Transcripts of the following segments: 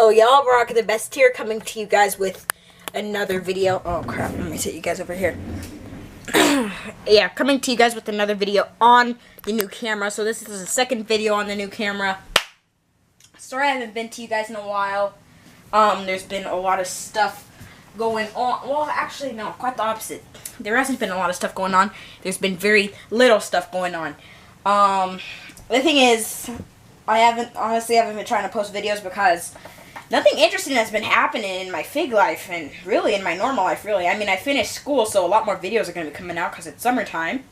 So y'all rock the best here, coming to you guys with another video. Oh crap, let me sit you guys over here. Yeah, coming to you guys with another video on the new camera. So this is the second video on the new camera. Sorry I haven't been to you guys in a while. There's been a lot of stuff going on. Well, actually no, quite the opposite. There hasn't been a lot of stuff going on. There's been very little stuff going on. The thing is, I honestly haven't been trying to post videos because nothing interesting has been happening in my fig life and really in my normal life, really. I mean, I finished school, so a lot more videos are going to be coming out because it's summertime.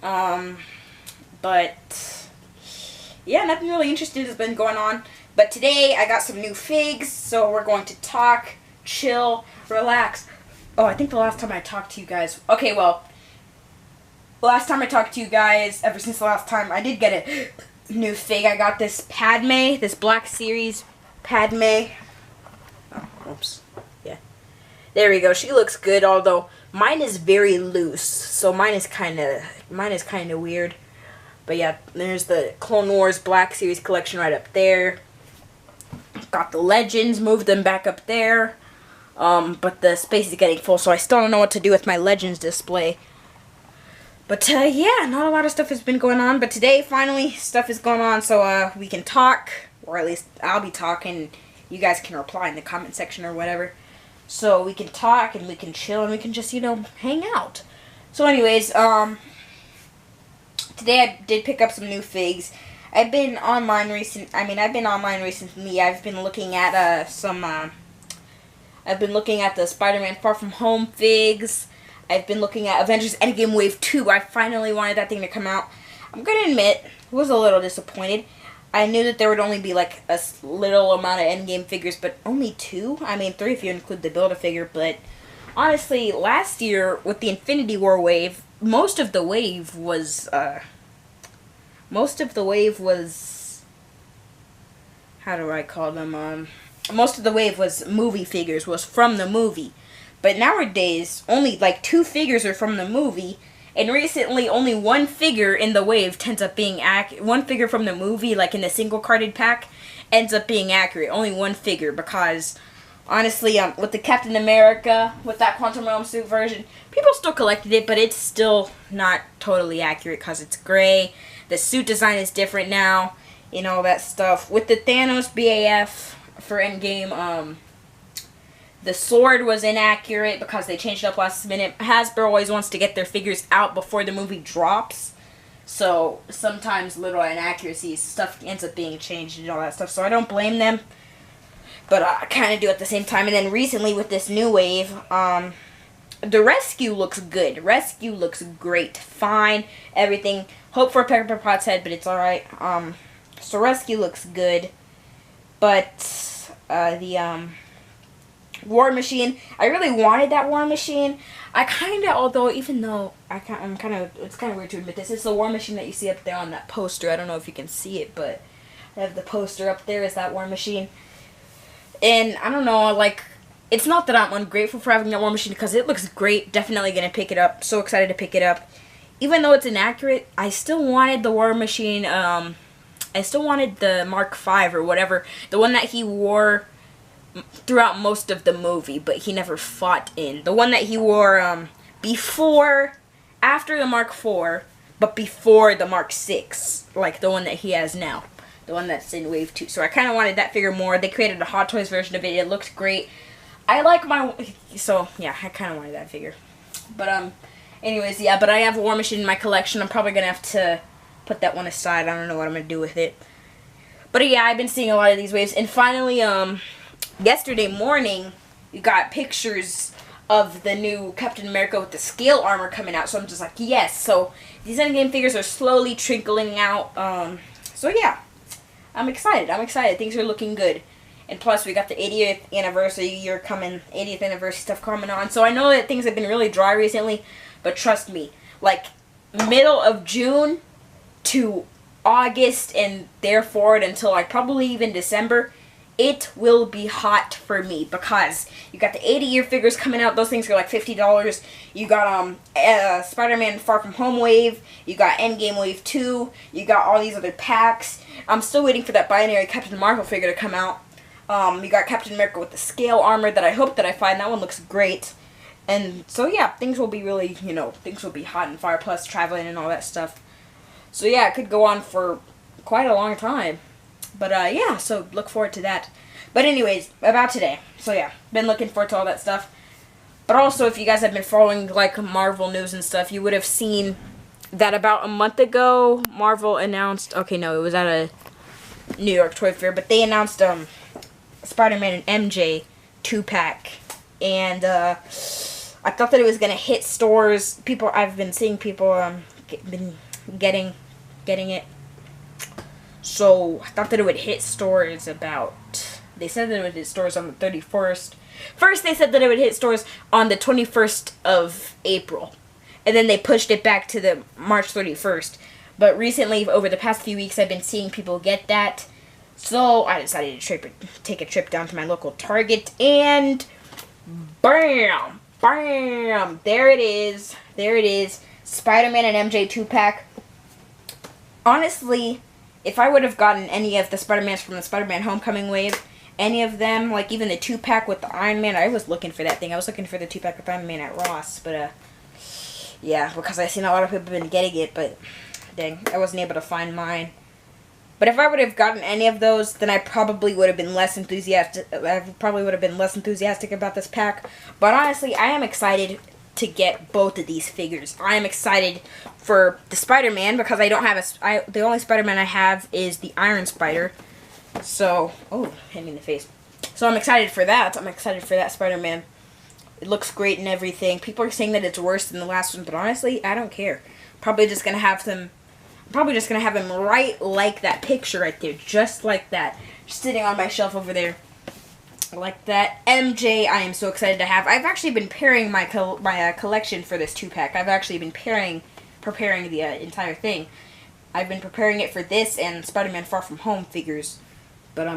But yeah, nothing really interesting has been going on. But today, I got some new figs, so we're going to talk, chill, relax. Oh, I think the last time I talked to you guys... Okay, well, the last time I talked to you guys, ever since the last time, I did get a new fig. I got this Padme, this Black Series Padme. Oh, oops. Yeah. There we go. She looks good, although mine is very loose, so mine is kind of weird. But yeah, there's the Clone Wars Black Series collection right up there. Got the Legends, moved them back up there. But the space is getting full, so I still don't know what to do with my Legends display. But, yeah, not a lot of stuff has been going on. But today, finally, stuff is going on, so, we can talk. Or at least, I'll be talking. You guys can reply in the comment section or whatever. So, we can talk, and we can chill, and we can just, you know, hang out. So, anyways, today I did pick up some new figs. I've been online recently. I've been looking at, I've been looking at the Spider-Man Far From Home figs. I've been looking at Avengers Endgame Wave 2. I finally wanted that thing to come out. I'm going to admit, I was a little disappointed. I knew that there would only be like a little amount of Endgame figures, but only 2? I mean, 3 if you include the Build-A-Figure, but honestly, last year with the Infinity War wave, most of the wave was, how do I call them, most of the wave was movie figures, was from the movie. But nowadays, only like 2 figures are from the movie, and recently only 1 figure in the wave ends up being one figure from the movie, like in a single carded pack, ends up being accurate. Only 1 figure, because honestly, with the Captain America, with that Quantum Realm suit version, people still collected it, but it's still not totally accurate because it's gray. The suit design is different now, you know, all that stuff. With the Thanos BAF for Endgame, the sword was inaccurate because they changed it up last minute. Hasbro always wants to get their figures out before the movie drops. So, sometimes little inaccuracies, stuff ends up being changed and all that stuff. So, I don't blame them. But I kind of do at the same time. And then recently with this new wave, the Rescue looks good. Rescue looks great. Fine. Everything. Hope for a Pepper Potts head, but it's alright. So, Rescue looks good. But, the, War Machine, I really wanted that War Machine. It's kind of weird to admit this. It's the War Machine that you see up there on that poster. I don't know if you can see it, but I have the poster up there. Is that War Machine? And I don't know, like, it's not that I'm ungrateful for having that War Machine because it looks great. Definitely gonna pick it up. So excited to pick it up. Even though it's inaccurate, I still wanted the War Machine. I still wanted the Mark V or whatever, the one that he wore throughout most of the movie, but he never fought in. The one that he wore after the Mark IV, but before the Mark VI, like the one that he has now, the one that's in Wave 2. So I kind of wanted that figure more. They created a Hot Toys version of it. It looked great. So yeah, I kind of wanted that figure. But anyways, yeah. But I have a War Machine in my collection. I'm probably gonna have to put that one aside. I don't know what I'm gonna do with it. But yeah, I've been seeing a lot of these waves, and finally, yesterday morning, you got pictures of the new Captain America with the scale armor coming out. So I'm just like, yes. So these Endgame figures are slowly trickling out. So yeah, I'm excited. Things are looking good. And plus, we got the 80th anniversary 80th anniversary stuff coming on. So I know that things have been really dry recently, but trust me, like middle of June to August and therefore until like probably even December, it will be hot for me because you got the 80-year figures coming out. Those things are like $50. You got Spider-Man Far From Home wave. You got Endgame Wave 2. You got all these other packs. I'm still waiting for that binary Captain Marvel figure to come out. We got Captain America with the scale armor that I hope that I find. That one looks great. And so yeah, things will be really, you know, things will be hot and fire, plus traveling and all that stuff. So yeah, it could go on for quite a long time. But yeah, so look forward to that. But anyways, about today. So yeah, been looking forward to all that stuff. But also, if you guys have been following like Marvel news and stuff, you would have seen that about a month ago, Marvel announced, okay, no, it was at a New York Toy Fair, but they announced Spider-Man and MJ 2-pack. And I thought that it was going to hit stores. I've been seeing people been getting it. So I thought that it would hit stores they said that it would hit stores on the 31st. First they said that it would hit stores on the 21st of April. And then they pushed it back to the March 31st. But recently, over the past few weeks, I've been seeing people get that. So I decided to take a trip down to my local Target. And bam! Bam! There it is. There it is. Spider-Man and MJ 2-pack. Honestly, if I would have gotten any of the Spider-Mans from the Spider-Man Homecoming wave, any of them, like even the 2-pack with the Iron Man, I was looking for that thing. I was looking for the 2-pack with Iron Man at Ross. But, yeah, because I've seen a lot of people been getting it, but dang, I wasn't able to find mine. But if I would have gotten any of those, then I probably would have been less enthusiastic. About this pack. But honestly, I am excited to get both of these figures. I am excited for the Spider-Man because I don't have the only Spider-Man I have is the Iron Spider. So, oh, hit me in the face. So I'm excited for that. I'm excited for that Spider-Man. It looks great and everything. People are saying that it's worse than the last one, but honestly, I don't care. Probably just gonna have him right like that picture right there, just like that, just sitting on my shelf over there, like that. MJ, I am so excited to have. I've actually been pairing my collection for this 2-pack. I've actually been preparing the entire thing. I've been preparing it for this and Spider-Man Far From Home figures. But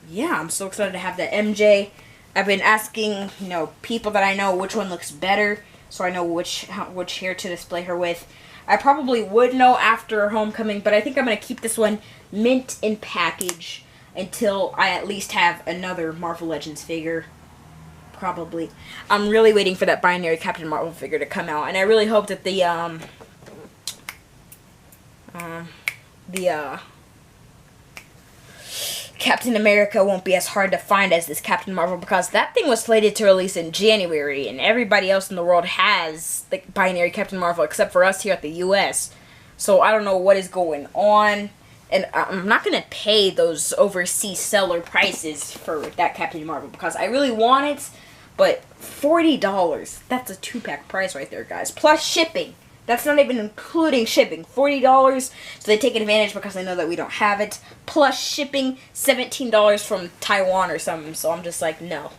yeah, I'm so excited to have that MJ. I've been asking, you know, people that I know which one looks better, so I know which hair to display her with. I probably would know after Homecoming, but I think I'm going to keep this one mint in package until I at least have another Marvel Legends figure. Probably. I'm really waiting for that binary Captain Marvel figure to come out, and I really hope that the Captain America won't be as hard to find as this Captain Marvel, because that thing was slated to release in January, and everybody else in the world has the binary Captain Marvel except for us here at the US. So I don't know what is going on, and I'm not going to pay those overseas seller prices for that Captain Marvel because I really want it, but $40, that's a 2-pack price right there, guys, plus shipping. That's not even including shipping. $40, so they take advantage because they know that we don't have it. Plus shipping, $17 from Taiwan or something. So I'm just like, no.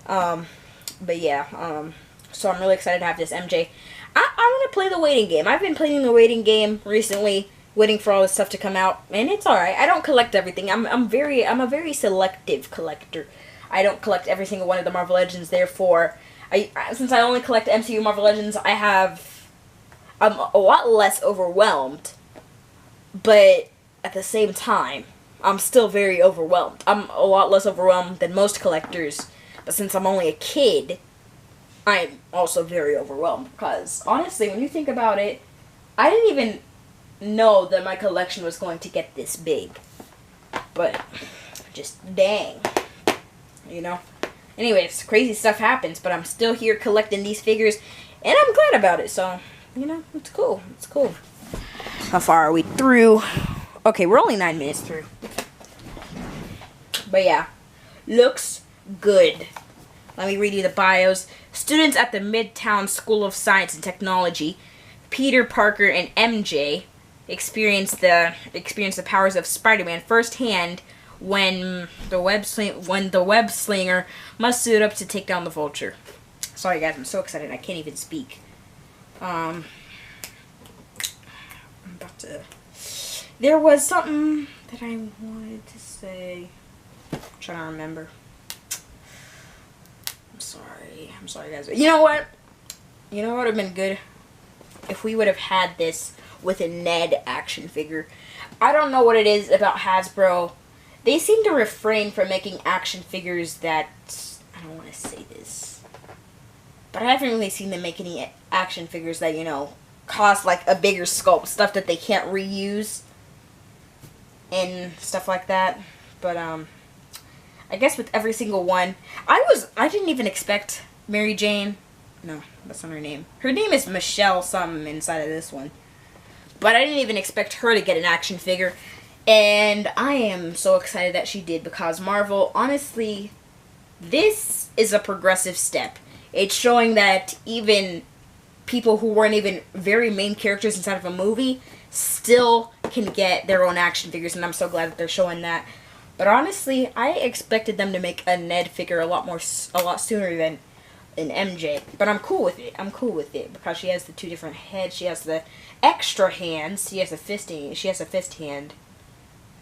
But yeah, so I'm really excited to have this MJ. I want to play the waiting game. I've been playing the waiting game recently, waiting for all this stuff to come out, and it's alright. I don't collect everything. I'm a very selective collector. I don't collect every single one of the Marvel Legends. Therefore, since I only collect MCU Marvel Legends, I'm a lot less overwhelmed, but at the same time, I'm still very overwhelmed. I'm a lot less overwhelmed than most collectors, but since I'm only a kid, I'm also very overwhelmed, because honestly, when you think about it, I didn't even know that my collection was going to get this big, but just dang, you know? Anyways, crazy stuff happens, but I'm still here collecting these figures, and I'm glad about it, so... You know, it's cool. It's cool. How far are we through? Okay, we're only 9 minutes through. But yeah, looks good. Let me read you the bios. Students at the Midtown School of Science and Technology, Peter Parker and MJ, experience the powers of Spider-Man firsthand when the web slinger must suit up to take down the Vulture. Sorry guys, I'm so excited I can't even speak. There was something that I wanted to say. I'm trying to remember. I'm sorry guys. You know what? You know what would have been good? If we would have had this with a Ned action figure. I don't know what it is about Hasbro They seem to refrain from making action figures that, I don't want to say this, but I haven't really seen them make any action figures that, you know, cost like a bigger sculpt, stuff that they can't reuse and stuff like that. But I guess with every single one, I didn't even expect Mary Jane. No, that's not her name. Her name is Michelle something inside of this one. But I didn't even expect her to get an action figure. And I am so excited that she did, because Marvel, honestly, this is a progressive step. It's showing that even people who weren't even very main characters inside of a movie still can get their own action figures, and I'm so glad that they're showing that. But honestly, I expected them to make a Ned figure a lot sooner than an MJ. But I'm cool with it. I'm cool with it because she has the two different heads. She has the extra hands. She has a fist hand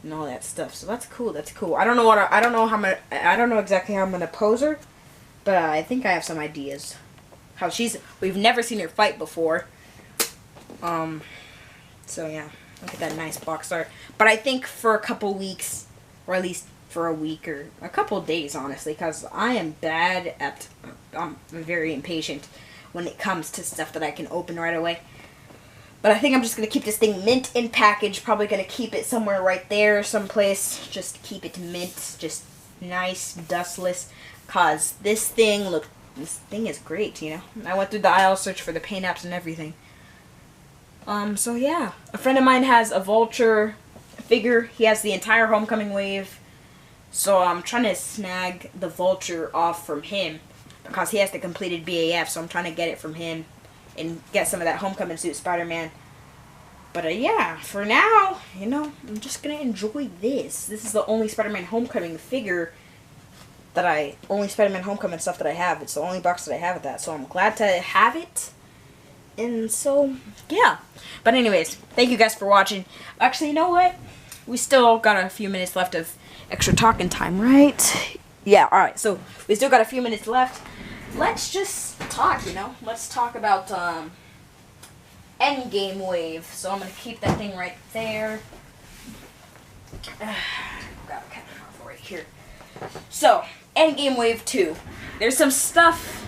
and all that stuff. So that's cool. That's cool. I don't know exactly how I'm gonna pose her, but I think I have some ideas. We've never seen her fight before. So yeah, look at that nice box art. But I think for a couple weeks, or at least for a week or a couple days, honestly, because I am bad at, I'm very impatient when it comes to stuff that I can open right away. But I think I'm just going to keep this thing mint in package. Probably going to keep it somewhere right there, someplace. Just keep it mint, just nice, dustless. Because this thing is great, you know. I went through the aisle, searched for the paint apps and everything. So yeah. A friend of mine has a Vulture figure. He has the entire Homecoming wave. So I'm trying to snag the Vulture off from him, because he has the completed BAF, so I'm trying to get it from him and get some of that Homecoming suit Spider-Man. But yeah, for now, you know, I'm just going to enjoy this. This is the only Spider-Man Homecoming figure only Spider-Man Homecoming stuff that I have. It's the only box that I have of that, so I'm glad to have it. And so, yeah. But anyways, thank you guys for watching. Actually, you know what? We still got a few minutes left of extra talking time, right? Yeah, alright, so we still got a few minutes left. Let's just talk, you know? Let's talk about Endgame wave. So I'm going to keep that thing right there. Grab a camera right here. So, Endgame wave 2. There's some stuff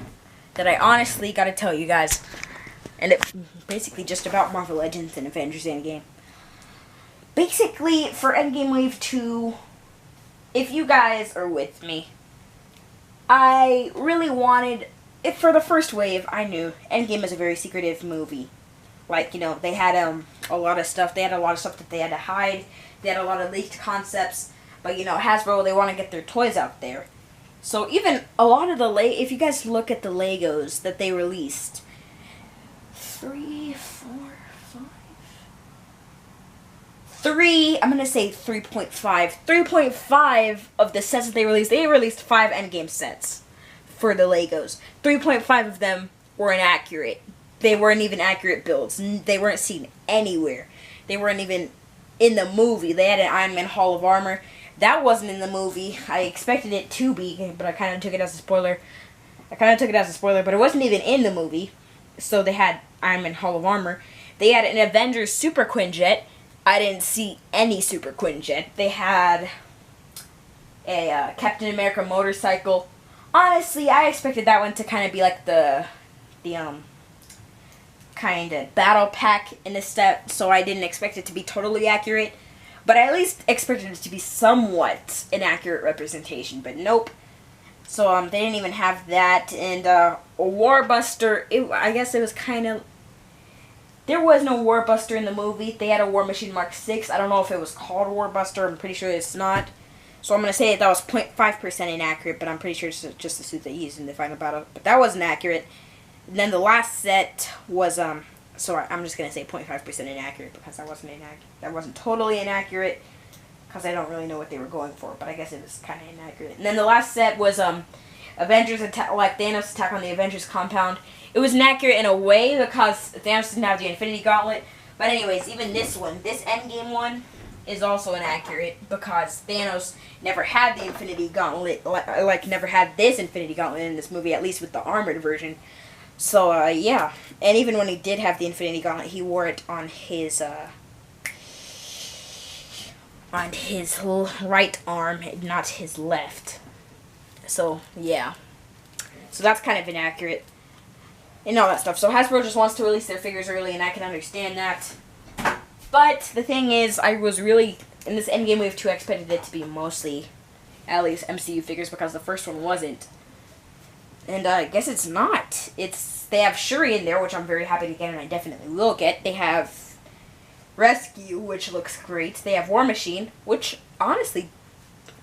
that I honestly got to tell you guys. And it's basically just about Marvel Legends and Avengers Endgame. Basically, for Endgame wave 2, if you guys are with me, I really wanted, for the first wave, I knew Endgame is a very secretive movie. Like, you know, they had a lot of stuff. They had a lot of stuff that they had to hide. They had a lot of leaked concepts. But, you know, Hasbro, they want to get their toys out there. So even a lot of the, if you guys look at the Legos that they released, 3, 4, 5, 3, I'm going to say 3.5. 3.5 of the sets that they released 5 Endgame sets for the Legos. 3.5 of them were inaccurate. They weren't even accurate builds. They weren't seen anywhere. They weren't even in the movie. They had an Iron Man Hall of Armor. That wasn't in the movie. I expected it to be, but I kind of took it as a spoiler. But it wasn't even in the movie. So they had Iron Man Hall of Armor. They had an Avengers Super Quinjet. I didn't see any Super Quinjet. They had a Captain America motorcycle. Honestly, I expected that one to kind of be like the kind of battle pack in a step, so I didn't expect it to be totally accurate. But I at least expected it to be somewhat an accurate representation, but nope. So they didn't even have that. And a Warbuster, I guess it was kind of, there was no Warbuster in the movie. They had a War Machine Mark 6. I don't know if it was called Warbuster. I'm pretty sure it's not. So I'm going to say that was 0.5% inaccurate, but I'm pretty sure it's just the suit they used in the final battle. But that wasn't accurate. And then the last set was, sorry, I'm just going to say 0.5% inaccurate, because that wasn't inaccurate. That wasn't totally inaccurate, because I don't really know what they were going for, but I guess it was kind of inaccurate. And then the last set was, Avengers attack, like Thanos' attack on the Avengers compound. It was inaccurate in a way, because Thanos didn't have the Infinity Gauntlet. But anyways, even this one, this Endgame one, is also inaccurate, because Thanos never had the Infinity Gauntlet, like never had this Infinity Gauntlet in this movie, at least with the armored version. So, yeah. And even when he did have the Infinity Gauntlet, he wore it on his, on his right arm, not his left. So, yeah. So that's kind of inaccurate. And all that stuff. So Hasbro just wants to release their figures early, and I can understand that. But the thing is, I was really, in this Endgame Wave 2, I expected it to be mostly, at least, MCU figures, because the first one wasn't. And I guess it's not. They have Shuri in there, which I'm very happy to get, and I definitely will get. They have Rescue, which looks great. They have War Machine, which honestly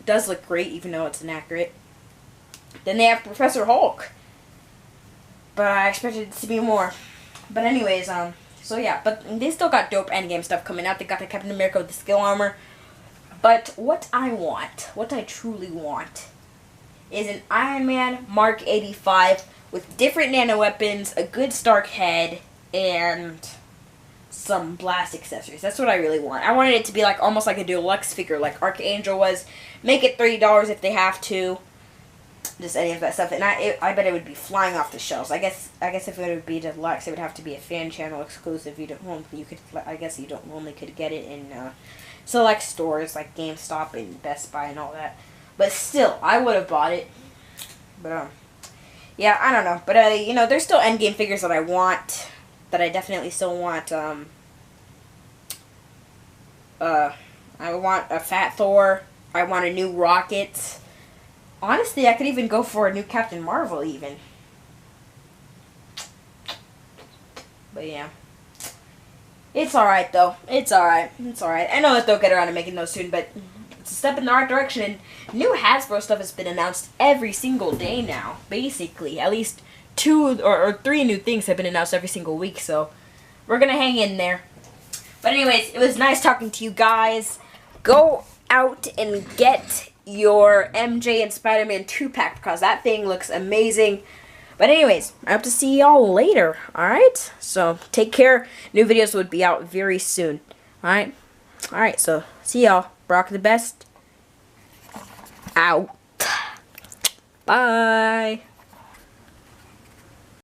does look great, even though it's inaccurate. Then they have Professor Hulk. But I expected it to be more. But anyways, so yeah. But they still got dope Endgame stuff coming out. They got the Captain America with the skill armor. But what I want, what I truly want, is an Iron Man Mark 85 with different nano weapons, a good Stark head, and some blast accessories. That's what I really want. I wanted it to be like almost like a deluxe figure, like Archangel was. Make it $30 if they have to. Just any of that stuff, and I bet it would be flying off the shelves. I guess if it would be deluxe, it would have to be a fan channel exclusive. I guess you don't only could get it in select stores like GameStop and Best Buy and all that. But still, I would have bought it. But yeah, I don't know. But you know, there's still Endgame figures that I want, that I definitely still want. I want a Fat Thor. I want a new Rocket. Honestly, I could even go for a new Captain Marvel, even. But yeah. It's alright, though. It's alright. It's alright. I know that they'll get around to making those soon, but it's a step in the right direction. And new Hasbro stuff has been announced every single day now, basically. At least 2 or 3 new things have been announced every single week, so we're gonna hang in there. But anyways, it was nice talking to you guys. Go out and get your MJ and Spider-Man 2-pack, because that thing looks amazing. But anyways, I hope to see y'all later, alright? So, take care. New videos would be out very soon, alright? Alright, so, see y'all. Brock the best. Out. Bye.